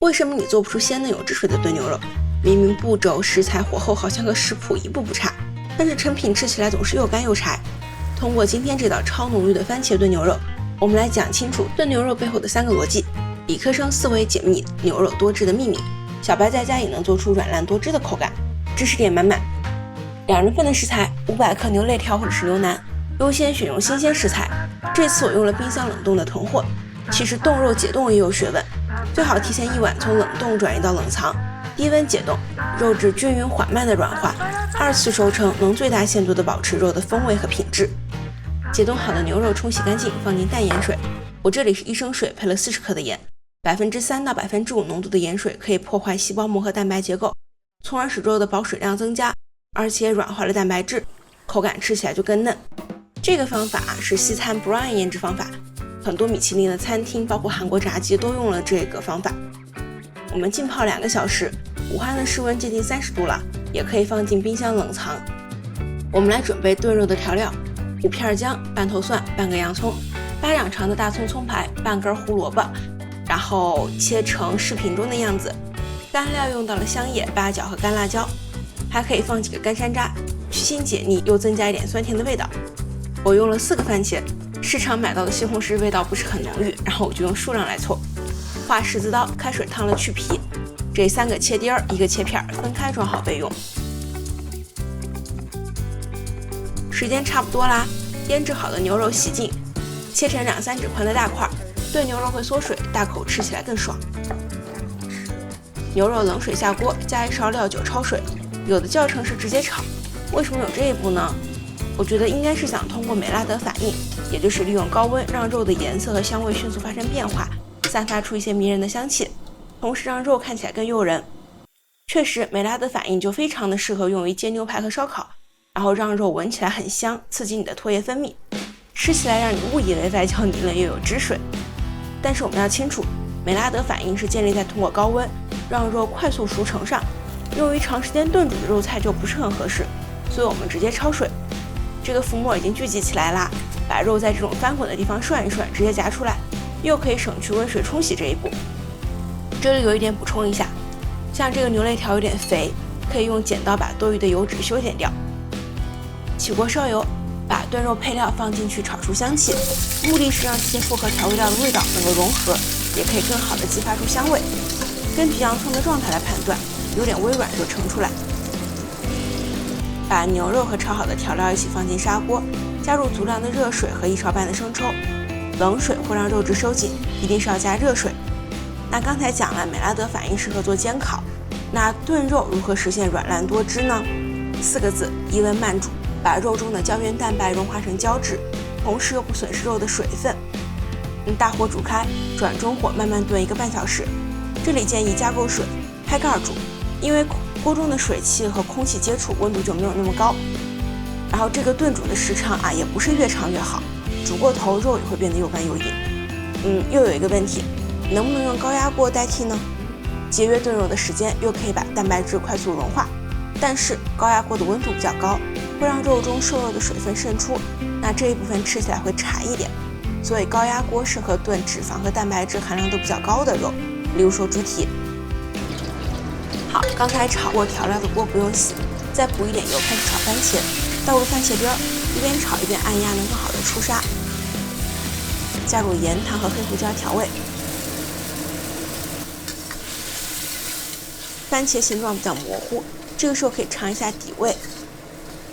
为什么你做不出鲜嫩有汁水的炖牛肉？明明步骤、食材、火候好像和食谱一步不差，但是成品吃起来总是又干又柴。通过今天这道超浓郁的番茄炖牛肉，我们来讲清楚炖牛肉背后的3个逻辑，理科生思维解密牛肉多汁的秘密，小白在家也能做出软烂多汁的口感，知识点满满。2人份的食材，500克牛肋条或者是牛腩，优先选用新鲜食材。这次我用了冰箱冷冻的囤货。其实冻肉解冻也有学问，最好提前1晚从冷冻转移到冷藏，低温解冻，肉质均匀缓慢的软化，2次熟成能最大限度的保持肉的风味和品质。解冻好的牛肉冲洗干净，放进淡盐水，我这里是1升水配了40克的盐，3%到5%浓度的盐水可以破坏细胞膜和蛋白结构，从而使肉的保水量增加，而且软化了蛋白质，口感吃起来就更嫩。这个方法是西餐 brine 腌制方法，很多米其林的餐厅包括韩国炸鸡都用了这个方法。我们浸泡2个小时，武汉的室温接近30度了，也可以放进冰箱冷藏。我们来准备炖肉的调料：5片姜、半头蒜、半个洋葱、8两长的大葱葱排、半根胡萝卜，然后切成视频中的样子。干料用到了香叶、八角和干辣椒，还可以放几个干山楂，去腥解腻又增加一点酸甜的味道。我用了4个番茄，市场买到的西红柿味道不是很浓郁，然后我就用数量来凑。画十字刀，开水烫了去皮。这3个切丁儿，1个切片，分开装好备用。时间差不多啦，腌制好的牛肉洗净，切成2-3指宽的大块，炖牛肉会缩水，大口吃起来更爽。牛肉冷水下锅，加1勺料酒焯水，有的教程是直接炒，为什么有这一步呢？我觉得应该是想通过美拉德反应，也就是利用高温让肉的颜色和香味迅速发生变化，散发出一些迷人的香气，同时让肉看起来更诱人。确实，美拉德反应就非常的适合用于煎牛排和烧烤，然后让肉闻起来很香，刺激你的唾液分泌，吃起来让你误以为外焦泥嫩又有汁水。但是我们要清楚，美拉德反应是建立在通过高温让肉快速熟成上，用于长时间炖煮的肉菜就不是很合适，所以我们直接焯水。这个浮沫已经聚集起来啦，把肉在这种翻滚的地方涮一涮，直接夹出来，又可以省去温水冲洗这一步。这里有一点补充一下，像这个牛肋条有点肥，可以用剪刀把多余的油脂修剪掉。起锅烧油，把炖肉配料放进去炒出香气，目的是让这些复合调味料的味道能够融合，也可以更好的激发出香味。根据洋葱的状态来判断，有点微软就盛出来。把牛肉和炒好的调料一起放进砂锅，加入足量的热水和1勺半的生抽。冷水会让肉质收紧，一定是要加热水。那刚才讲了，美拉德反应适合做煎烤，那炖肉如何实现软烂多汁呢？4个字：低温慢煮，把肉中的胶原蛋白融化成胶质，同时又不损失肉的水分。大火煮开，转中火慢慢炖1个半小时。这里建议加够水，开盖煮，因为锅中的水汽和空气接触，温度就没有那么高。然后这个炖煮的时长也不是越长越好，煮过头肉也会变得又干又硬。又有一个问题，能不能用高压锅代替呢？节约炖肉的时间，又可以把蛋白质快速融化，但是高压锅的温度比较高，会让肉中瘦肉的水分渗出，那这一部分吃起来会柴一点。所以高压锅适合炖脂肪和蛋白质含量都比较高的肉，例如说猪蹄。好，刚才炒过调料的锅不用洗，再补一点油，开始炒番茄，倒入番茄丁儿，一边炒一边按压，能更好的出沙。加入盐、糖和黑胡椒调味。番茄形状比较模糊，这个时候可以尝一下底味，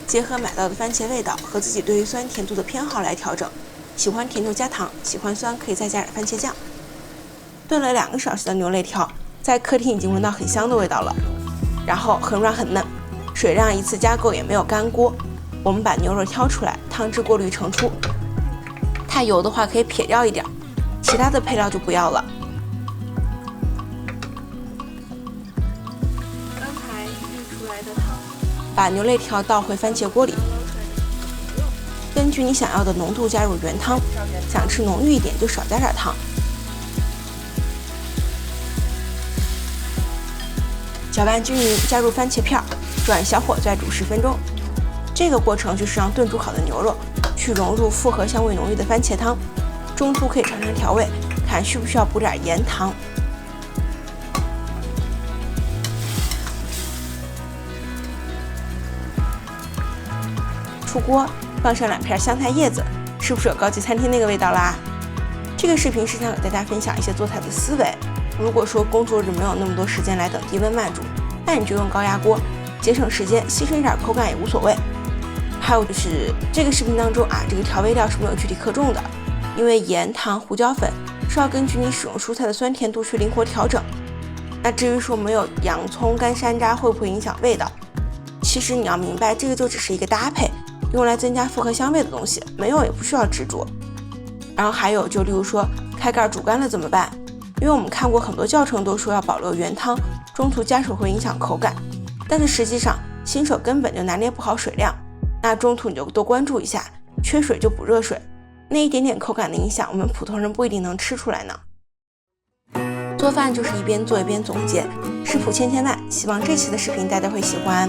结合买到的番茄味道和自己对于酸甜度的偏好来调整，喜欢甜就加糖，喜欢酸可以再加点番茄酱。炖了2个小时的牛肋条，在客厅已经闻到很香的味道了，然后很软很嫩，水量1次加够，也没有干锅。我们把牛肉挑出来，汤汁过滤盛出，太油的话可以撇掉一点，其他的配料就不要了。刚才滤出来的汤，把牛肋条倒回番茄锅里，根据你想要的浓度加入原汤，想吃浓郁一点就少加点汤。搅拌均匀，加入番茄片，转小火再煮10分钟。这个过程就是让炖煮好的牛肉去融入复合香味浓郁的番茄汤，中途可以尝尝调味，看需不需要补点盐糖。出锅，放上2片香菜叶子，是不是有高级餐厅那个味道啦？这个视频是想给大家分享一些做菜的思维。如果说工作日没有那么多时间来等低温慢煮，那你就用高压锅，节省时间，牺牲一点口感也无所谓。还有就是这个视频当中这个调味料是没有具体克重的，因为盐、糖、胡椒粉是要根据你使用蔬菜的酸甜度去灵活调整。那至于说没有洋葱、干山楂会不会影响味道，其实你要明白，这个就只是一个搭配，用来增加复合香味的东西，没有也不需要执着。然后还有就例如说开盖煮干了怎么办？因为我们看过很多教程都说要保留原汤，中途加水会影响口感，但是实际上新手根本就拿捏不好水量，那中途你就多关注一下，缺水就补热水，那一点点口感的影响，我们普通人不一定能吃出来呢。做饭就是一边做一边总结，食谱千千万，希望这期的视频大家会喜欢。